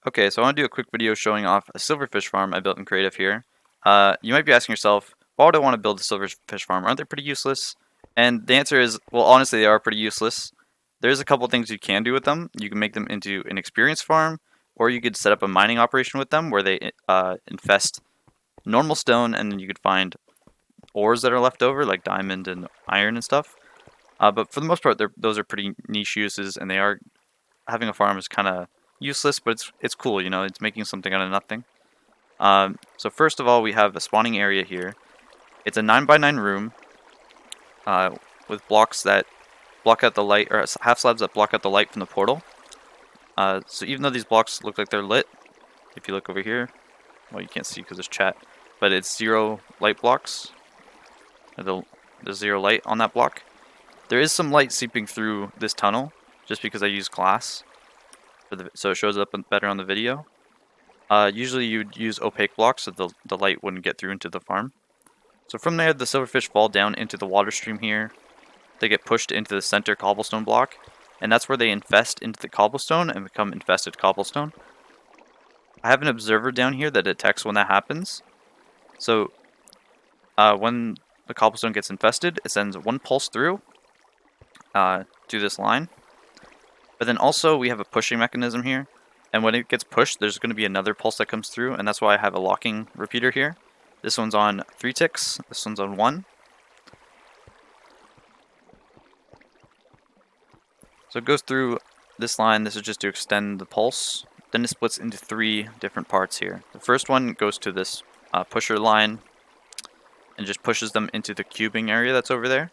Okay, so I want to do a quick video showing off a silverfish farm I built in Creative here. You might be asking yourself, why would I want to build a silverfish farm? Aren't they pretty useless? And the answer is, well, honestly, they are pretty useless. There's a couple things you can do with them. You can make them into an experience farm, or you could set up a mining operation with them where they infest normal stone, and then you could find ores that are left over, like diamond and iron and stuff. But for the most part, those are pretty niche uses, and they are having a farm is kind of useless, but it's cool, you know, it's making something out of nothing. So first of all, we have a spawning area here. It's a 9x9 room with blocks that block out the light, or half slabs that block out the light from the portal. So even though these blocks look like they're lit, if you look over here, well, you can't see because there's chat, but it's 0 light blocks. There's 0 light on that block. There is some light seeping through this tunnel, just because I use glass, so it shows up better on the video. Usually you'd use opaque blocks so the light wouldn't get through into the farm. So from there, the silverfish fall down into the water stream here. They get pushed into the center cobblestone block, and that's where they infest into the cobblestone and become infested cobblestone. I have an observer down here that detects when that happens. So when the cobblestone gets infested, it sends 1 pulse through to this line. But then also we have a pushing mechanism here. And when it gets pushed, there's going to be another pulse that comes through, and that's why I have a locking repeater here. This one's on 3 ticks, this one's on 1. So it goes through this line. This is just to extend the pulse. Then it splits into 3 different parts here. The first one goes to this pusher line and just pushes them into the cubing area that's over there.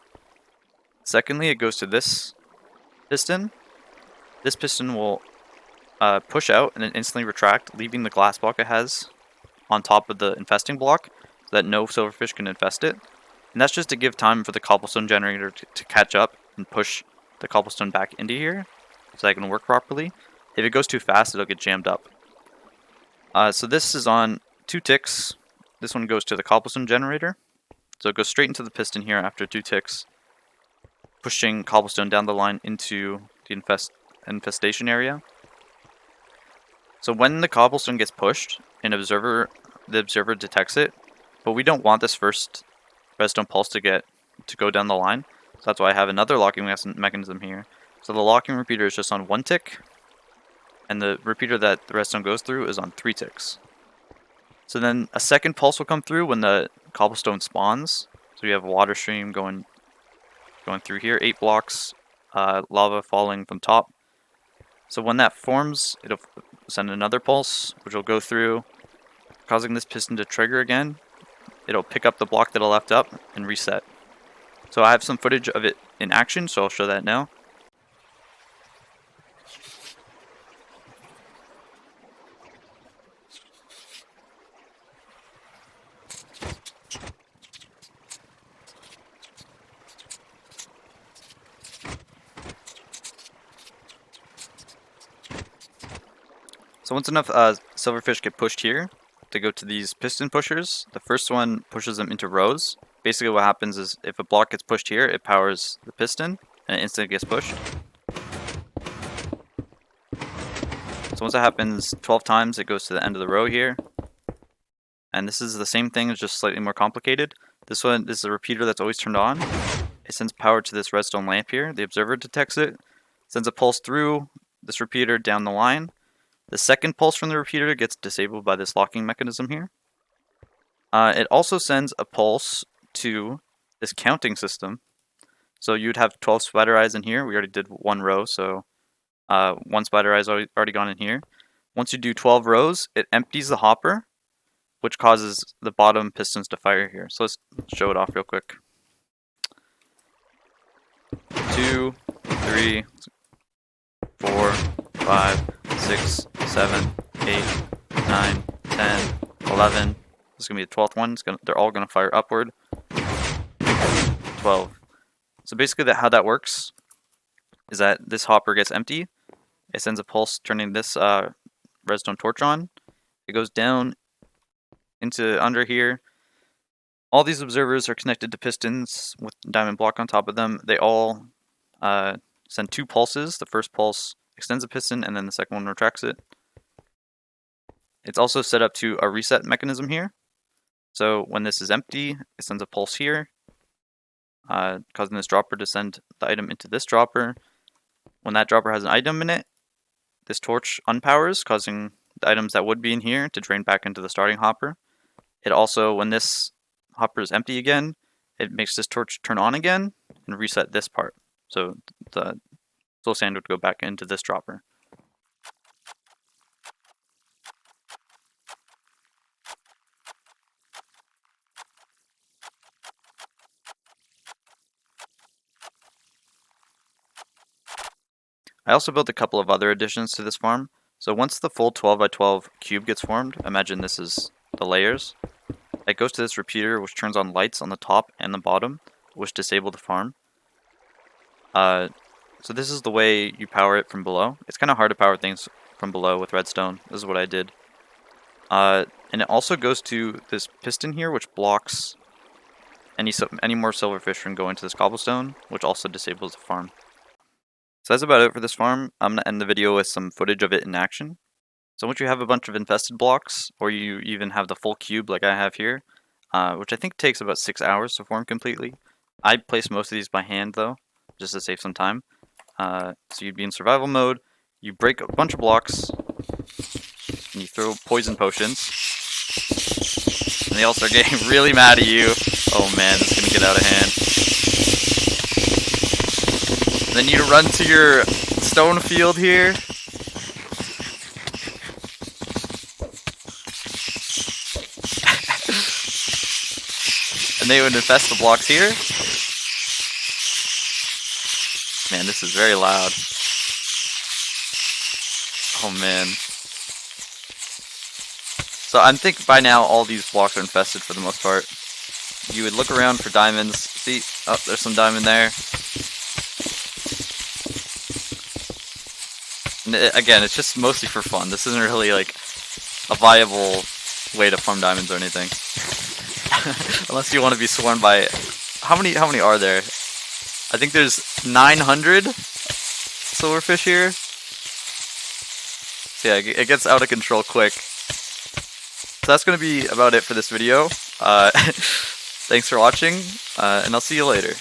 Secondly, it goes to this piston. This piston will push out and then instantly retract, leaving the glass block it has on top of the infesting block so that no silverfish can infest it. And that's just to give time for the cobblestone generator to catch up and push the cobblestone back into here so that it can work properly. If it goes too fast, it'll get jammed up. So this is on 2 ticks. This one goes to the cobblestone generator. So it goes straight into the piston here after 2 ticks, pushing cobblestone down the line into the infestation area. So when the cobblestone gets pushed, the observer detects it, but we don't want this first redstone pulse to go down the line. So that's why I have another locking mechanism here. So the locking repeater is just on 1 tick, and the repeater that the redstone goes through is on 3 ticks. So then a second pulse will come through when the cobblestone spawns. So we have a water stream going through here, 8 blocks, lava falling from top. So when that forms, it'll send another pulse, which will go through, causing this piston to trigger again. It'll pick up the block that it left up and reset. So I have some footage of it in action, so I'll show that now. So once enough silverfish get pushed here, they go to these piston pushers. The first one pushes them into rows. Basically what happens is if a block gets pushed here, it powers the piston and it instantly gets pushed. So once that happens 12 times, it goes to the end of the row here. And this is the same thing, it's just slightly more complicated. This is a repeater that's always turned on. It sends power to this redstone lamp here. The observer detects it, sends a pulse through this repeater down the line. The second pulse from the repeater gets disabled by this locking mechanism here. It also sends a pulse to this counting system. So you'd have 12 spider eyes in here. We already did 1 row, so 1 spider eye's already gone in here. Once you do 12 rows, it empties the hopper, which causes the bottom pistons to fire here. So let's show it off real quick. 2, 3, 4, 5, 6, 7, 8, 9, 10, 11. This is going to be the 12th one. They're all going to fire upward. 12. So basically how that works is that this hopper gets empty. It sends a pulse turning this redstone torch on. It goes down into under here. All these observers are connected to pistons with diamond block on top of them. They all send 2 pulses. The first pulse extends the piston, and then the second one retracts it. It's also set up to a reset mechanism here. So when this is empty, it sends a pulse here, causing this dropper to send the item into this dropper. When that dropper has an item in it, this torch unpowers, causing the items that would be in here to drain back into the starting hopper. It also, when this hopper is empty again, it makes this torch turn on again and reset this part. So the soul sand would go back into this dropper. I also built a couple of other additions to this farm. So once the full 12 by 12 cube gets formed, imagine this is the layers. It goes to this repeater which turns on lights on the top and the bottom, which disable the farm. So this is the way you power it from below. It's kind of hard to power things from below with redstone. This is what I did. And it also goes to this piston here, which blocks any more silverfish from going to this cobblestone, which also disables the farm. So that's about it for this farm. I'm going to end the video with some footage of it in action. So once you have a bunch of infested blocks, or you even have the full cube like I have here, which I think takes about 6 hours to form completely. I place most of these by hand though, just to save some time. So you'd be in survival mode, you break a bunch of blocks, and you throw poison potions. And they all start getting really mad at you. Oh man, this is going to get out of hand. Then you run to your stone field here. And they would infest the blocks here. Man, this is very loud. Oh man. So I think by now all these blocks are infested for the most part. You would look around for diamonds. See, oh, there's some diamond there. And again, it's just mostly for fun. This isn't really like a viable way to farm diamonds or anything. Unless you want to be swarmed by... How many are there? I think there's 900 silverfish here. So yeah, it gets out of control quick. So that's going to be about it for this video. Thanks for watching, and I'll see you later.